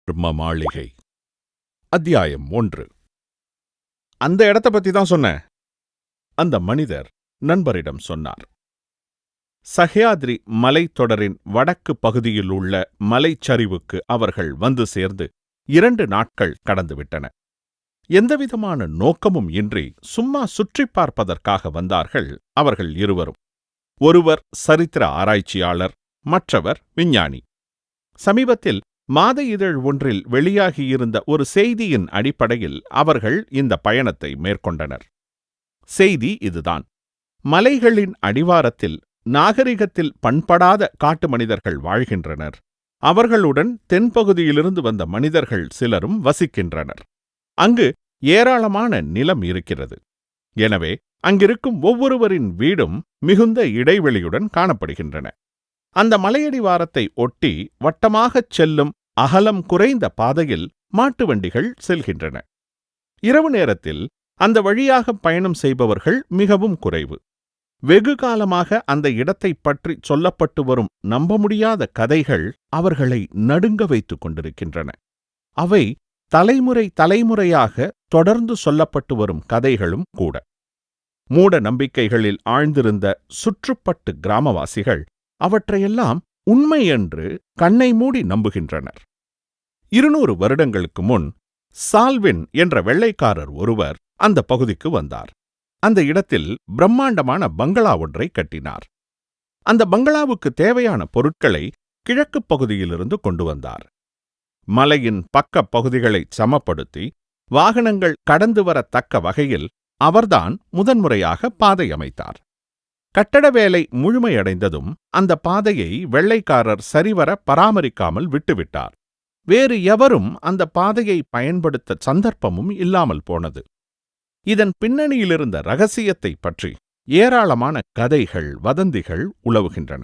பிரம்ம மாளிகை. அத்தியாயம் 1. அந்த இடத்த பத்தி தான் சொன்னேன். அந்த மனிதர் நண்பரிடம் சொன்னார். சஹ்யாத்ரி மலைத்தொடரின் வடக்கு பகுதியில் உள்ள மலைச்சரிவுக்கு அவர்கள் வந்து சேர்ந்து 2 நாட்கள் கடந்துவிட்டன. எந்தவிதமான நோக்கமும் இன்றி சும்மா சுற்றிப் பார்ப்பதற்காக வந்தார்கள் அவர்கள் இருவரும். ஒருவர் சரித்திர ஆராய்ச்சியாளர், மற்றவர் விஞ்ஞானி. சமீபத்தில் மாத இதழ் ஒன்றில் வெளியாகியிருந்த ஒரு செய்தியின் அடிப்படையில் அவர்கள் இந்த பயணத்தை மேற்கொண்டனர். செய்தி இதுதான்: மலைகளின் அடிவாரத்தில் நாகரிகத்தில் பண்படாத காட்டு மனிதர்கள் வாழ்கின்றனர். அவர்களுடன் தென்பகுதியிலிருந்து வந்த மனிதர்கள் சிலரும் வசிக்கின்றனர். அங்கு ஏராளமான நிலம் இருக்கிறது. எனவே அங்கிருக்கும் ஒவ்வொருவரின் வீடும் மிகுந்த இடைவெளியுடன் காணப்படுகின்றன. அந்த மலையடிவாரத்தை ஒட்டி வட்டமாகச் செல்லும் அகலம் குறைந்த பாதையில் மாட்டு வண்டிகள் செல்கின்றன. இரவு நேரத்தில் அந்த வழியாக பயணம் செய்பவர்கள் மிகவும் குறைவு. வெகு காலமாக அந்த இடத்தை பற்றி சொல்லப்பட்டு வரும் நம்ப முடியாத கதைகள் அவர்களை நடுங்க வைத்துக் கொண்டிருக்கின்றன. அவை தலைமுறை தலைமுறையாக தொடர்ந்து சொல்லப்பட்டு வரும் கதைகளும் கூட. மூட நம்பிக்கைகளில் ஆழ்ந்திருந்த சுற்றுப்பட்டு கிராமவாசிகள் அவற்றையெல்லாம் உண்மை என்று கண்ணை மூடி நம்புகின்றனர். 200 வருடங்களுக்கு முன் சால்வின் என்ற வெள்ளைக்காரர் ஒருவர் அந்த பகுதிக்கு வந்தார். அந்த இடத்தில் பிரம்மாண்டமான பங்களா ஒன்றை கட்டினார். அந்த பங்களாவுக்கு தேவையான பொருட்களை கிழக்குப் பகுதியிலிருந்து கொண்டு வந்தார். மலையின் பக்க பகுதிகளை சமப்படுத்தி வாகனங்கள் கடந்து வரத்தக்க வகையில் அவர்தான் முதன்முறையாக பாதை அமைத்தார். கட்டட வேலை முழுமையடைந்ததும் அந்த பாதையை வெள்ளைக்காரர் சரிவர பராமரிக்காமல் விட்டுவிட்டார். வேறு எவரும் அந்த பாதையை பயன்படுத்த சந்தர்ப்பமும் இல்லாமல் போனது. இதன் பின்னணியிலிருந்த ரகசியத்தை பற்றி ஏராளமான கதைகள், வதந்திகள் உலவுகின்றன.